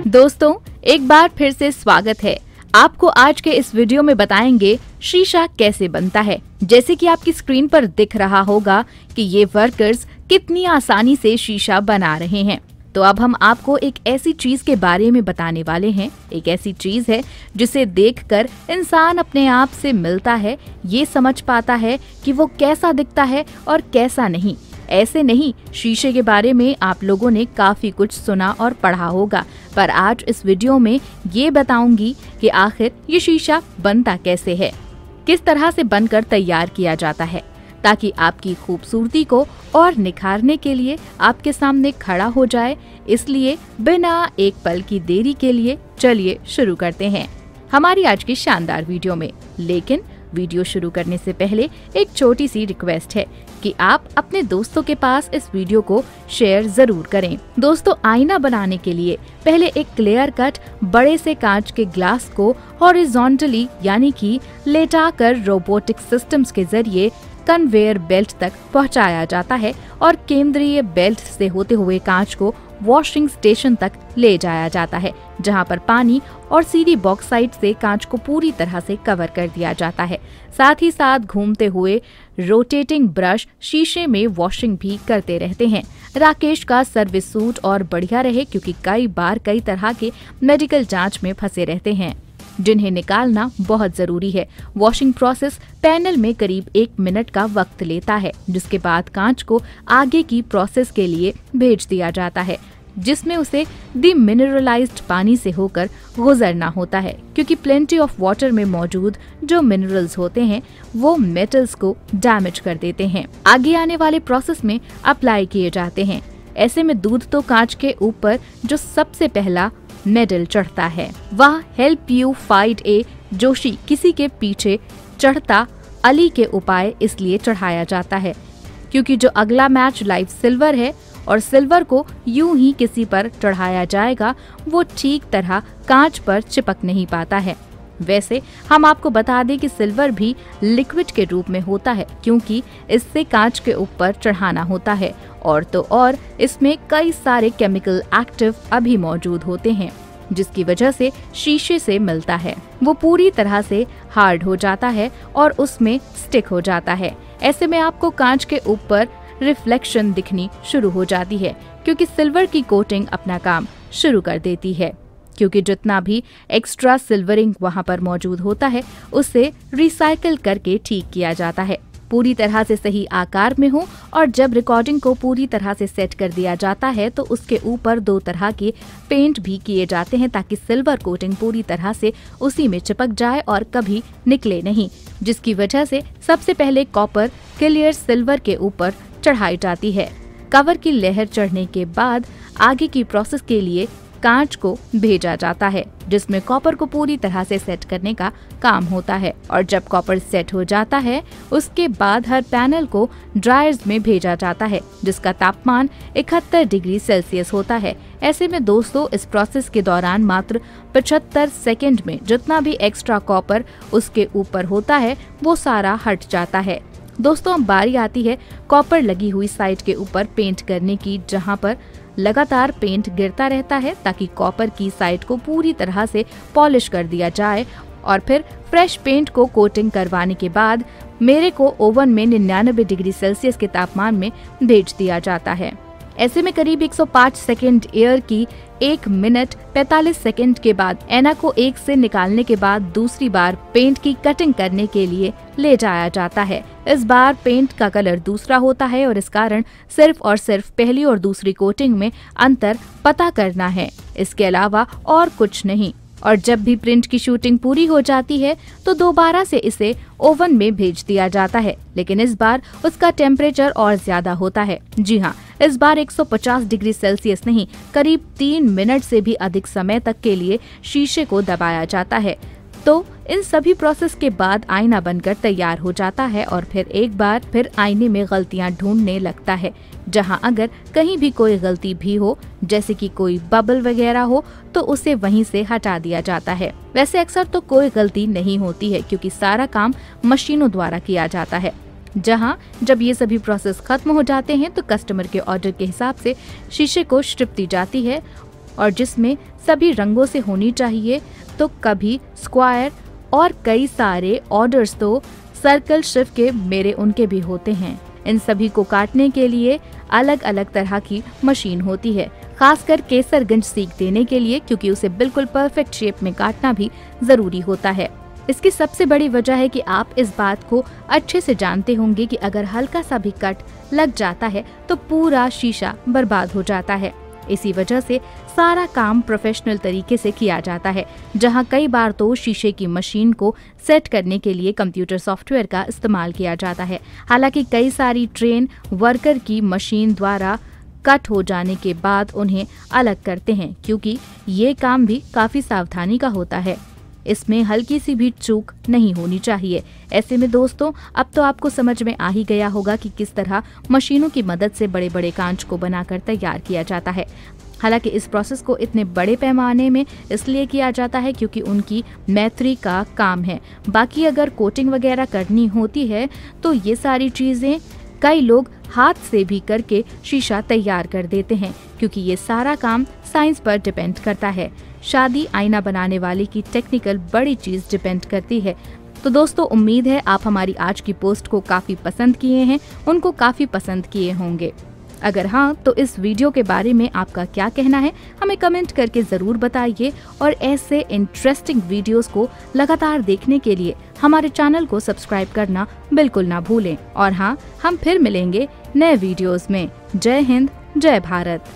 दोस्तों, एक बार फिर से स्वागत है। आपको आज के इस वीडियो में बताएंगे शीशा कैसे बनता है। जैसे कि आपकी स्क्रीन पर दिख रहा होगा कि ये वर्कर्स कितनी आसानी से शीशा बना रहे हैं। तो अब हम आपको एक ऐसी चीज के बारे में बताने वाले हैं। एक ऐसी चीज है जिसे देखकर इंसान अपने आप से मिलता है, ये समझ पाता है कि वो कैसा दिखता है और कैसा नहीं। ऐसे नहीं, शीशे के बारे में आप लोगों ने काफी कुछ सुना और पढ़ा होगा, पर आज इस वीडियो में ये बताऊंगी कि आखिर ये शीशा बनता कैसे है, किस तरह से बनकर तैयार किया जाता है, ताकि आपकी खूबसूरती को और निखारने के लिए आपके सामने खड़ा हो जाए। इसलिए बिना एक पल की देरी के लिए चलिए शुरू करते हैं हमारी आज की शानदार वीडियो में। लेकिन वीडियो शुरू करने से पहले एक छोटी सी रिक्वेस्ट है कि आप अपने दोस्तों के पास इस वीडियो को शेयर जरूर करें। दोस्तों, आईना बनाने के लिए पहले एक क्लियर कट बड़े से कांच के ग्लास को हॉरिजॉन्टली यानी कि लेटाकर रोबोटिक सिस्टम्स के जरिए कन्वेयर बेल्ट तक पहुंचाया जाता है और केंद्रीय बेल्ट से होते हुए कांच को वॉशिंग स्टेशन तक ले जाया जाता है, जहां पर पानी और सीधी बॉक्साइट से कांच को पूरी तरह से कवर कर दिया जाता है। साथ ही साथ घूमते हुए रोटेटिंग ब्रश शीशे में वॉशिंग भी करते रहते हैं। राकेश का सर्विस सूट और बढ़िया रहे, क्योंकि कई बार कई तरह के मेडिकल जांच में फंसे रहते हैं, जिन्हें निकालना बहुत जरूरी है। वॉशिंग प्रोसेस पैनल में करीब 1 मिनट का वक्त लेता है, जिसके बाद कांच को आगे की प्रोसेस के लिए भेज दिया जाता है, जिसमें उसे डिमिनरलाइज्ड पानी से होकर गुजरना होता है, क्योंकि प्लेंटी ऑफ वाटर में मौजूद जो मिनरल्स होते हैं वो मेटल्स को डैमेज कर देते हैं। आगे आने वाले प्रोसेस में अप्लाई किए जाते हैं। ऐसे में दूध तो कांच के ऊपर जो सबसे पहला मेडल चढ़ता है वह हेल्प यू फाइट ए जोशी किसी के पीछे चढ़ता अली के उपाय इसलिए चढ़ाया जाता है क्योंकि जो अगला मैच लाइव सिल्वर है और सिल्वर को यूं ही किसी पर चढ़ाया जाएगा वो ठीक तरह कांच पर चिपक नहीं पाता है। वैसे हम आपको बता दें कि सिल्वर भी लिक्विड के रूप में होता है, क्योंकि इससे कांच के ऊपर चढ़ाना होता है और तो और इसमें कई सारे केमिकल एक्टिव अभी मौजूद होते हैं, जिसकी वजह से शीशे से मिलता है वो पूरी तरह से हार्ड हो जाता है और उसमें स्टिक हो जाता है। ऐसे में आपको कांच के ऊपर रिफ्लेक्शन दिखनी शुरू हो जाती है, क्योंकि सिल्वर की कोटिंग अपना काम शुरू कर देती है। क्योंकि जितना भी एक्स्ट्रा सिल्वरिंग वहां पर मौजूद होता है उसे रिसाइकल करके ठीक किया जाता है, पूरी तरह से सही आकार में हो। और जब रिकॉर्डिंग को पूरी तरह से सेट कर दिया जाता है तो उसके ऊपर 2 तरह के पेंट भी किए जाते हैं, ताकि सिल्वर कोटिंग पूरी तरह से उसी में चिपक जाए और कभी निकले नहीं, जिसकी वजह से सबसे पहले कॉपर क्लियर सिल्वर के ऊपर चढ़ाई जाती है। कवर की लेयर चढ़ने के बाद आगे की प्रोसेस के लिए कांच को भेजा जाता है, जिसमें कॉपर को पूरी तरह से सेट करने का काम होता है। और जब कॉपर सेट हो जाता है उसके बाद हर पैनल को ड्रायर्स में भेजा जाता है, जिसका तापमान 71 डिग्री सेल्सियस होता है। ऐसे में दोस्तों, इस प्रोसेस के दौरान मात्र 75 सेकेंड में जितना भी एक्स्ट्रा कॉपर उसके ऊपर होता है वो सारा हट जाता है। दोस्तों, अब बारी आती है कॉपर लगी हुई साइड के ऊपर पेंट करने की, जहां पर लगातार पेंट गिरता रहता है ताकि कॉपर की साइड को पूरी तरह से पॉलिश कर दिया जाए। और फिर फ्रेश पेंट को कोटिंग करवाने के बाद मेरे को ओवन में 99 डिग्री सेल्सियस के तापमान में भेज दिया जाता है। ऐसे में करीब 105 सेकेंड एयर की 1 मिनट 45 सेकेंड के बाद एना को एक से निकालने के बाद दूसरी बार पेंट की कटिंग करने के लिए ले जाया जाता है। इस बार पेंट का कलर दूसरा होता है और इस कारण सिर्फ और सिर्फ पहली और दूसरी कोटिंग में अंतर पता करना है, इसके अलावा और कुछ नहीं। और जब भी प्रिंट की शूटिंग पूरी हो जाती है तो दोबारा से इसे ओवन में भेज दिया जाता है, लेकिन इस बार उसका टेम्परेचर और ज्यादा होता है। जी हाँ, इस बार 150 डिग्री सेल्सियस नहीं, करीब 3 मिनट से भी अधिक समय तक के लिए शीशे को दबाया जाता है। तो इन सभी प्रोसेस के बाद आईना बनकर तैयार हो जाता है और फिर एक बार फिर आईने में गलतियां ढूंढने लगता है, जहां अगर कहीं भी कोई गलती भी हो, जैसे कि कोई बबल वगैरह हो, तो उसे वहीं से हटा दिया जाता है। वैसे अक्सर तो कोई गलती नहीं होती है, क्योंकि सारा काम मशीनों द्वारा किया जाता है। जहां जब ये सभी प्रोसेस खत्म हो जाते हैं तो कस्टमर के ऑर्डर के हिसाब से शीशे को स्ट्रिप दी जाती है और जिसमें सभी रंगों से होनी चाहिए, तो कभी स्क्वायर और कई सारे ऑर्डर्स तो सर्कल शेफ के मेरे उनके भी होते हैं। इन सभी को काटने के लिए अलग अलग तरह की मशीन होती है, खासकर केसरगंज सीख देने के लिए, क्योंकि उसे बिल्कुल परफेक्ट शेप में काटना भी जरूरी होता है। इसकी सबसे बड़ी वजह है कि आप इस बात को अच्छे से जानते होंगे कि अगर हल्का सा भी कट लग जाता है तो पूरा शीशा बर्बाद हो जाता है। इसी वजह से सारा काम प्रोफेशनल तरीके से किया जाता है, जहां कई बार तो शीशे की मशीन को सेट करने के लिए कंप्यूटर सॉफ्टवेयर का इस्तेमाल किया जाता है। हालांकि कई सारी ट्रेन वर्कर की मशीन द्वारा कट हो जाने के बाद उन्हें अलग करते हैं, क्योंकि ये काम भी काफी सावधानी का होता है। इसमें हल्की सी भी चूक नहीं होनी चाहिए। ऐसे में दोस्तों, अब तो आपको समझ में आ ही गया होगा कि किस तरह मशीनों की मदद से बड़े बड़े कांच को बनाकर तैयार किया जाता है। हालांकि इस प्रोसेस को इतने बड़े पैमाने में इसलिए किया जाता है क्योंकि उनकी मैत्री का काम है। बाकी अगर कोटिंग वगैरह करनी होती है तो ये सारी चीजें कई लोग हाथ से भी करके शीशा तैयार कर देते हैं, क्योंकि ये सारा काम साइंस पर डिपेंड करता है। शादी आईना बनाने वाले की टेक्निकल बड़ी चीज डिपेंड करती है। तो दोस्तों, उम्मीद है आप हमारी आज की पोस्ट को काफी पसंद किए हैं, उनको काफी पसंद किए होंगे। अगर हाँ, तो इस वीडियो के बारे में आपका क्या कहना है हमें कमेंट करके जरूर बताइए, और ऐसे इंटरेस्टिंग वीडियोस को लगातार देखने के लिए हमारे चैनल को सब्सक्राइब करना बिल्कुल ना भूलें। और हाँ, हम फिर मिलेंगे नए वीडियोस में। जय हिंद, जय भारत।